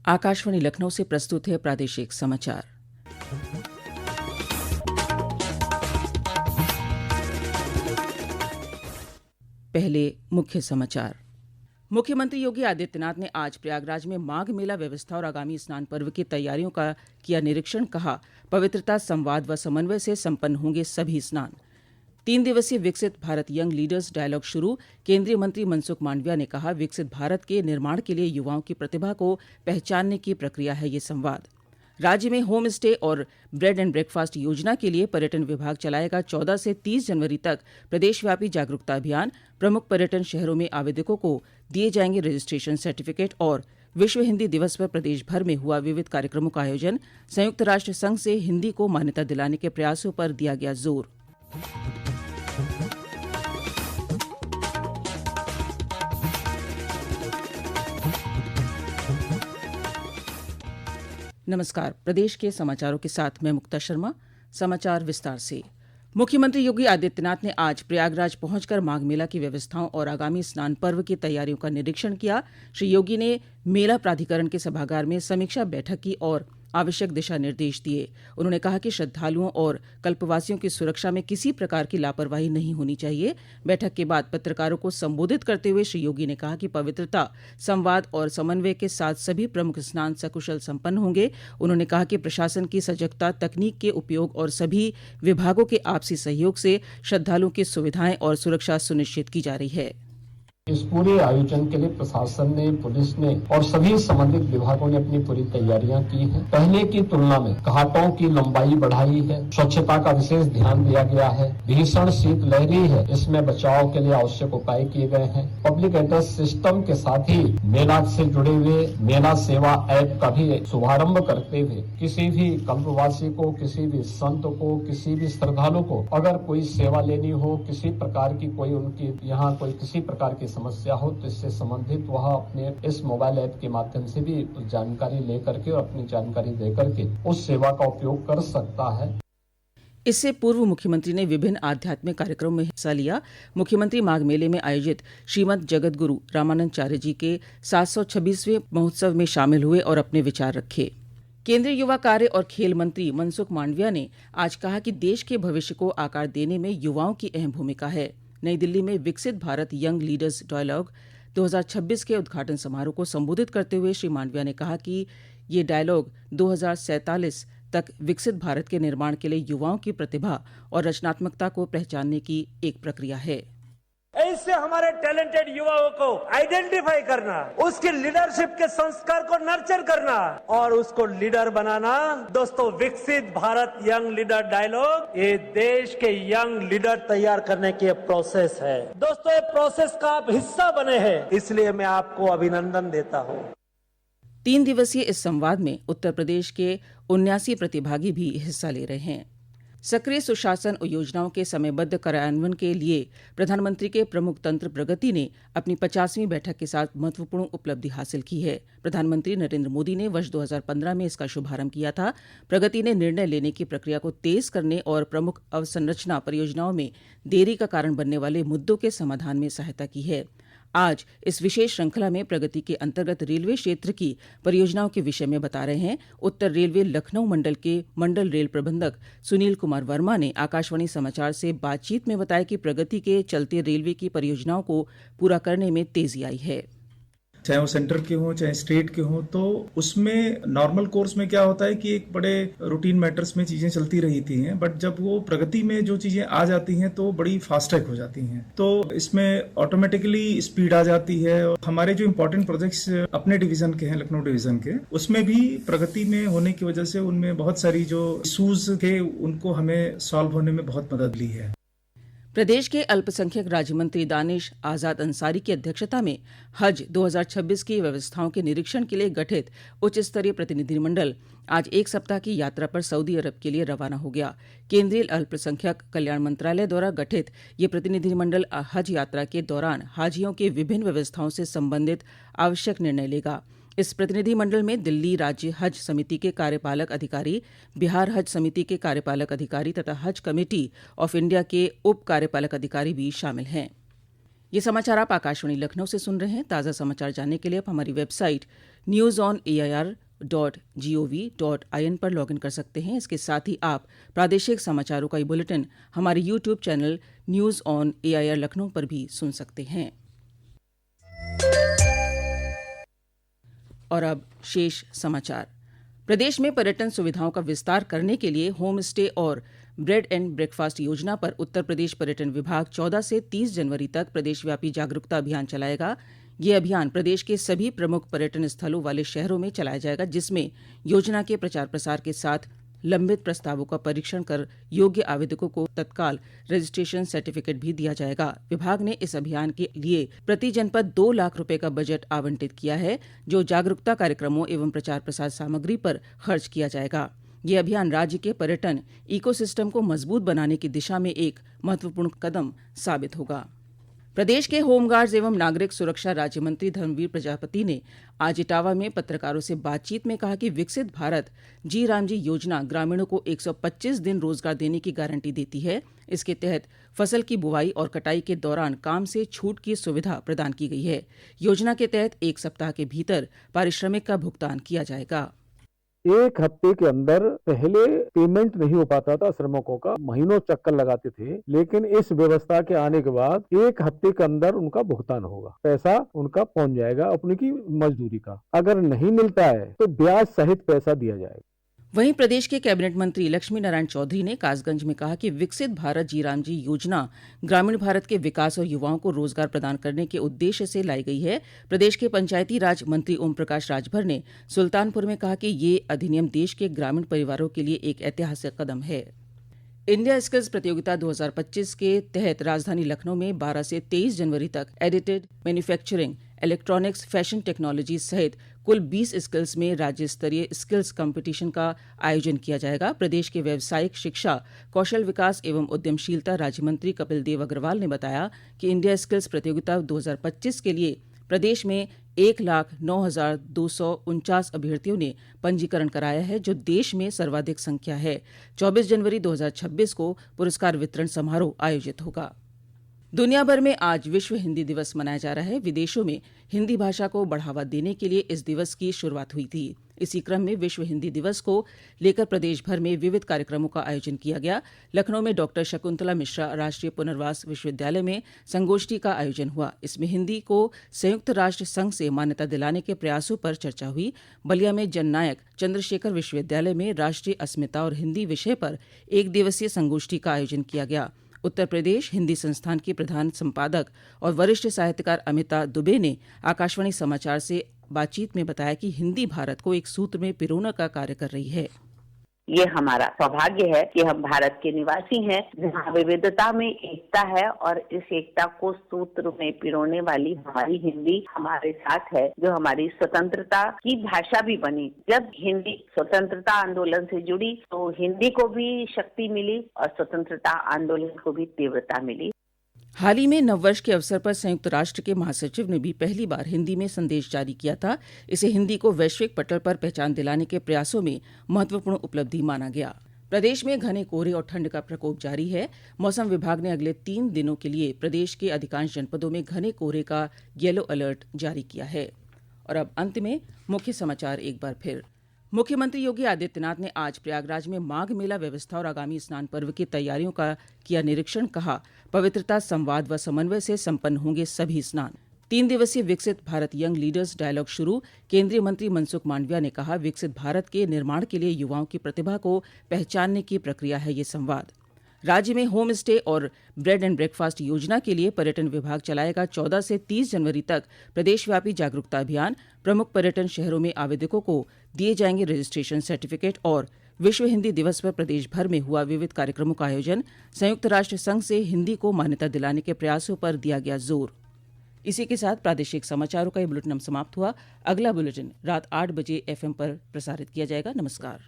आकाशवाणी लखनऊ से प्रस्तुत है प्रादेशिक समाचार। पहले मुख्य समाचार। मुख्यमंत्री योगी आदित्यनाथ ने आज प्रयागराज में माघ मेला व्यवस्था और आगामी स्नान पर्व की तैयारियों का किया निरीक्षण। कहा, पवित्रता, संवाद व समन्वय से संपन्न होंगे सभी स्नान। 3 दिवसीय विकसित भारत यंग लीडर्स डायलॉग शुरू। केंद्रीय मंत्री मनसुख मांडविया ने कहा, विकसित भारत के निर्माण के लिए युवाओं की प्रतिभा को पहचानने की प्रक्रिया है ये संवाद। राज्य में होम स्टे और ब्रेड एंड ब्रेकफास्ट योजना के लिए पर्यटन विभाग चलाएगा 14 से 30 जनवरी तक प्रदेशव्यापी जागरूकता अभियान। प्रमुख पर्यटन शहरों में आवेदकों को दिए जाएंगे रजिस्ट्रेशन सर्टिफिकेट। और विश्व हिन्दी दिवस पर प्रदेश भर में हुआ विविध कार्यक्रमों का आयोजन। संयुक्त राष्ट्र संघ से हिन्दी को मान्यता दिलाने के प्रयासों पर दिया गया जोर। नमस्कार। प्रदेश के समाचारों के साथ मैं मुक्ता शर्मा। समाचार विस्तार से। मुख्यमंत्री योगी आदित्यनाथ ने आज प्रयागराज पहुंचकर माघ मेला की व्यवस्थाओं और आगामी स्नान पर्व की तैयारियों का निरीक्षण किया। श्री योगी ने मेला प्राधिकरण के सभागार में समीक्षा बैठक की और आवश्यक दिशा निर्देश दिए। उन्होंने कहा कि श्रद्धालुओं और कल्पवासियों की सुरक्षा में किसी प्रकार की लापरवाही नहीं होनी चाहिए। बैठक के बाद पत्रकारों को संबोधित करते हुए श्री योगी ने कहा कि पवित्रता, संवाद और समन्वय के साथ सभी प्रमुख स्नान सकुशल संपन्न होंगे। उन्होंने कहा कि प्रशासन की सजगता, तकनीक के उपयोग और सभी विभागों के आपसी सहयोग से श्रद्धालुओं की सुविधाएं और सुरक्षा सुनिश्चित की जा रही है। इस पूरे आयोजन के लिए प्रशासन ने, पुलिस ने और सभी संबंधित विभागों ने अपनी पूरी तैयारियां की हैं। पहले की तुलना में घाटों की लंबाई बढ़ाई है, स्वच्छता का विशेष ध्यान दिया गया है। भीषण शीतलहरी है, इसमें बचाव के लिए आवश्यक उपाय किए गए हैं। पब्लिक एड्रेस सिस्टम के साथ ही मेला से जुड़े हुए मेला सेवा ऐप का भी शुभारंभ करते हुए किसी भी कल्पवासी को, किसी भी संत को, किसी भी श्रद्धालु को अगर कोई सेवा लेनी हो, किसी प्रकार की कोई उनकी यहाँ कोई किसी प्रकार की समस्या हो तो इससे संबंधित वह अपने इस मोबाइल ऐप के माध्यम से भी जानकारी लेकर के और अपनी जानकारी देकर के उस सेवा का उपयोग कर सकता है। इससे पूर्व मुख्यमंत्री ने विभिन्न आध्यात्मिक कार्यक्रमों में हिस्सा लिया। मुख्यमंत्री माघ मेले में आयोजित श्रीमद जगतगुरु रामानंदाचार्य जी के 726वें महोत्सव में शामिल हुए और अपने विचार रखे। केंद्रीय युवा कार्य और खेल मंत्री मनसुख मांडविया ने आज कहा कि देश के भविष्य को आकार देने में युवाओं की अहम भूमिका है। नई दिल्ली में विकसित भारत यंग लीडर्स डायलॉग 2026 के उद्घाटन समारोह को संबोधित करते हुए श्री मांडविया ने कहा कि ये डायलॉग 2047 तक विकसित भारत के निर्माण के लिए युवाओं की प्रतिभा और रचनात्मकता को पहचानने की एक प्रक्रिया है। ऐसे हमारे टैलेंटेड युवाओं को आइडेंटिफाई करना, उसके लीडरशिप के संस्कार को नर्चर करना और उसको लीडर बनाना। दोस्तों, विकसित भारत यंग लीडर डायलॉग ये देश के यंग लीडर तैयार करने की प्रोसेस है। दोस्तों, ये प्रोसेस का आप हिस्सा बने हैं, इसलिए मैं आपको अभिनंदन देता हूँ। 3 दिवसीय इस संवाद में उत्तर प्रदेश के 79 प्रतिभागी भी हिस्सा ले रहे हैं। सक्रिय सुशासन योजनाओं के समयबद्ध कार्यान्वयन के लिए प्रधानमंत्री के प्रमुख तंत्र प्रगति ने अपनी 50वीं बैठक के साथ महत्वपूर्ण उपलब्धि हासिल की है। प्रधानमंत्री नरेंद्र मोदी ने वर्ष 2015 में इसका शुभारंभ किया था। प्रगति ने निर्णय लेने की प्रक्रिया को तेज करने और प्रमुख अवसंरचना परियोजनाओं में देरी का कारण बनने वाले मुद्दों के समाधान में सहायता की है। आज इस विशेष श्रृंखला में प्रगति के अंतर्गत रेलवे क्षेत्र की परियोजनाओं के विषय में बता रहे हैं उत्तर रेलवे लखनऊ मंडल के मंडल रेल प्रबंधक सुनील कुमार वर्मा ने आकाशवाणी समाचार से बातचीत में बताया कि प्रगति के चलते रेलवे की परियोजनाओं को पूरा करने में तेजी आई है। चाहे वो सेंटर के हों चाहे स्टेट के हों, तो उसमें नॉर्मल कोर्स में क्या होता है कि एक बड़े रूटीन मैटर्स में चीजें चलती रही थी हैं, बट जब वो प्रगति में जो चीजें आ जाती हैं तो बड़ी फास्ट ट्रैक हो जाती हैं, तो इसमें ऑटोमेटिकली स्पीड आ जाती है। और हमारे जो इम्पोर्टेंट प्रोजेक्ट्स अपने डिवीजन के हैं, लखनऊ डिवीजन के, उसमें भी प्रगति में होने की वजह से उनमें बहुत सारी जो इशूज थे उनको हमें सॉल्व होने में बहुत मदद ली है। प्रदेश के अल्पसंख्यक राज्य मंत्री दानिश आजाद अंसारी की अध्यक्षता में हज 2026 की व्यवस्थाओं के निरीक्षण के लिए गठित उच्च स्तरीय प्रतिनिधिमंडल आज एक सप्ताह की यात्रा पर सऊदी अरब के लिए रवाना हो गया। केंद्रीय अल्पसंख्यक कल्याण मंत्रालय द्वारा गठित ये प्रतिनिधिमंडल हज यात्रा के दौरान हाजियों के विभिन्न व्यवस्थाओं से संबंधित आवश्यक निर्णय लेगा। इस प्रतिनिधिमंडल में दिल्ली राज्य हज समिति के कार्यपालक अधिकारी, बिहार हज समिति के कार्यपालक अधिकारी तथा हज कमेटी ऑफ इंडिया के उप कार्यपालक अधिकारी भी शामिल हैं। ये समाचार आप आकाशवाणी लखनऊ से सुन रहे हैं। ताज़ा समाचार जानने के लिए आप हमारी वेबसाइट news.on.air.gov.in पर लॉगिन कर सकते हैं। इसके साथ ही आप प्रादेशिक समाचारों का ये बुलेटिन हमारे YouTube channel news on AIR Lucknow पर भी सुन सकते हैं। और अब शेष समाचार। प्रदेश में पर्यटन सुविधाओं का विस्तार करने के लिए होम स्टे और ब्रेड एंड ब्रेकफास्ट योजना पर उत्तर प्रदेश पर्यटन विभाग 14 से 30 जनवरी तक प्रदेशव्यापी जागरूकता अभियान चलाएगा। ये अभियान प्रदेश के सभी प्रमुख पर्यटन स्थलों वाले शहरों में चलाया जाएगा, जिसमें योजना के प्रचार प्रसार के साथ लंबित प्रस्तावों का परीक्षण कर योग्य आवेदकों को तत्काल रजिस्ट्रेशन सर्टिफिकेट भी दिया जाएगा। विभाग ने इस अभियान के लिए प्रति जनपद 2 लाख रुपए का बजट आवंटित किया है, जो जागरूकता कार्यक्रमों एवं प्रचार प्रसार सामग्री पर खर्च किया जाएगा। यह अभियान राज्य के पर्यटन इकोसिस्टम को मजबूत बनाने की दिशा में एक महत्वपूर्ण कदम साबित होगा। प्रदेश के होमगार्ड्स एवं नागरिक सुरक्षा राज्य मंत्री धर्मवीर प्रजापति ने आज इटावा में पत्रकारों से बातचीत में कहा कि विकसित भारत जी राम जी योजना ग्रामीणों को 125 दिन रोजगार देने की गारंटी देती है। इसके तहत फसल की बुवाई और कटाई के दौरान काम से छूट की सुविधा प्रदान की गई है। योजना के तहत 1 सप्ताह के भीतर पारिश्रमिक का भुगतान किया जाएगा। 1 हफ्ते के अंदर पहले पेमेंट नहीं हो पाता था, श्रमिकों का महीनों चक्कर लगाते थे, लेकिन इस व्यवस्था के आने के बाद 1 हफ्ते के अंदर उनका भुगतान होगा, पैसा उनका पहुंच जाएगा अपनी की मजदूरी का। अगर नहीं मिलता है तो ब्याज सहित पैसा दिया जाएगा। वहीं प्रदेश के कैबिनेट मंत्री लक्ष्मी नारायण चौधरी ने कासगंज में कहा कि विकसित भारत जी राम जी योजना ग्रामीण भारत के विकास और युवाओं को रोजगार प्रदान करने के उद्देश्य से लाई गई है। प्रदेश के पंचायती राज मंत्री ओम प्रकाश राजभर ने सुल्तानपुर में कहा कि ये अधिनियम देश के ग्रामीण परिवारों के लिए एक ऐतिहासिक कदम है। इंडिया स्किल्स प्रतियोगिता 2025 के तहत राजधानी लखनऊ में 12 से 23 जनवरी तक edited manufacturing, electronics, fashion technology सहित कुल 20 स्किल्स में राज्य स्तरीय स्किल्स कंपटीशन का आयोजन किया जाएगा। प्रदेश के व्यावसायिक शिक्षा, कौशल विकास एवं उद्यमशीलता राज्य मंत्री कपिल देव अग्रवाल ने बताया कि इंडिया स्किल्स प्रतियोगिता 2025 के लिए प्रदेश में 1,09,249 अभ्यर्थियों ने पंजीकरण कराया है, जो देश में सर्वाधिक संख्या है। 24 जनवरी 2026 को पुरस्कार वितरण समारोह आयोजित होगा। दुनिया भर में आज विश्व हिंदी दिवस मनाया जा रहा है। विदेशों में हिंदी भाषा को बढ़ावा देने के लिए इस दिवस की शुरुआत हुई थी। इसी क्रम में विश्व हिंदी दिवस को लेकर प्रदेश भर में विविध कार्यक्रमों का आयोजन किया गया। लखनऊ में डॉक्टर शकुंतला मिश्रा राष्ट्रीय पुनर्वास विश्वविद्यालय में संगोष्ठी का आयोजन हुआ। इसमें हिंदी को संयुक्त राष्ट्र संघ से मान्यता दिलाने के प्रयासों पर चर्चा हुई। बलिया में जननायक चंद्रशेखर विश्वविद्यालय में राष्ट्रीय अस्मिता और हिंदी विषय पर 1 दिवसीय संगोष्ठी का आयोजन किया गया। उत्तर प्रदेश हिंदी संस्थान के प्रधान संपादक और वरिष्ठ साहित्यकार अमिता दुबे ने आकाशवाणी समाचार से बातचीत में बताया कि हिंदी भारत को एक सूत्र में पिरोने का कार्य कर रही है। ये हमारा सौभाग्य है कि हम भारत के निवासी हैं, जहाँ विविधता में एकता है, और इस एकता को सूत्र में पिरोने वाली हमारी हिंदी हमारे साथ है, जो हमारी स्वतंत्रता की भाषा भी बनी। जब हिंदी स्वतंत्रता आंदोलन से जुड़ी तो हिंदी को भी शक्ति मिली और स्वतंत्रता आंदोलन को भी तीव्रता मिली। हाल ही में नववर्ष के अवसर पर संयुक्त राष्ट्र के महासचिव ने भी पहली बार हिंदी में संदेश जारी किया था। इसे हिंदी को वैश्विक पटल पर पहचान दिलाने के प्रयासों में महत्वपूर्ण उपलब्धि माना गया। प्रदेश में घने कोहरे और ठंड का प्रकोप जारी है। मौसम विभाग ने अगले 3 दिनों के लिए प्रदेश के अधिकांश जनपदों में घने कोहरे का येलो अलर्ट जारी किया है। और अब अंत में मुख्य समाचार एक बार फिर। मुख्यमंत्री योगी आदित्यनाथ ने आज प्रयागराज में माघ मेला व्यवस्था और आगामी स्नान पर्व की तैयारियों का किया निरीक्षण। कहा, पवित्रता, संवाद व समन्वय से संपन्न होंगे सभी स्नान। 3 दिवसीय विकसित भारत यंग लीडर्स डायलॉग शुरू। केंद्रीय मंत्री मनसुख मांडविया ने कहा, विकसित भारत के निर्माण के लिए युवाओं की प्रतिभा को पहचानने की प्रक्रिया है ये संवाद। राज्य में होम स्टे और ब्रेड एंड ब्रेकफास्ट योजना के लिए पर्यटन विभाग चलाएगा 14 से 30 जनवरी तक प्रदेशव्यापी जागरूकता अभियान। प्रमुख पर्यटन शहरों में आवेदकों को दिए जाएंगे रजिस्ट्रेशन सर्टिफिकेट। और विश्व हिंदी दिवस पर प्रदेश भर में हुआ विविध कार्यक्रमों का आयोजन। संयुक्त राष्ट्र संघ से हिंदी को मान्यता दिलाने के प्रयासों पर दिया गया जोर। इसी के साथ प्रादेशिक समाचारों का ये बुलेटिन समाप्त हुआ। अगला बुलेटिन रात 8 बजे FM पर प्रसारित किया जाएगा। नमस्कार।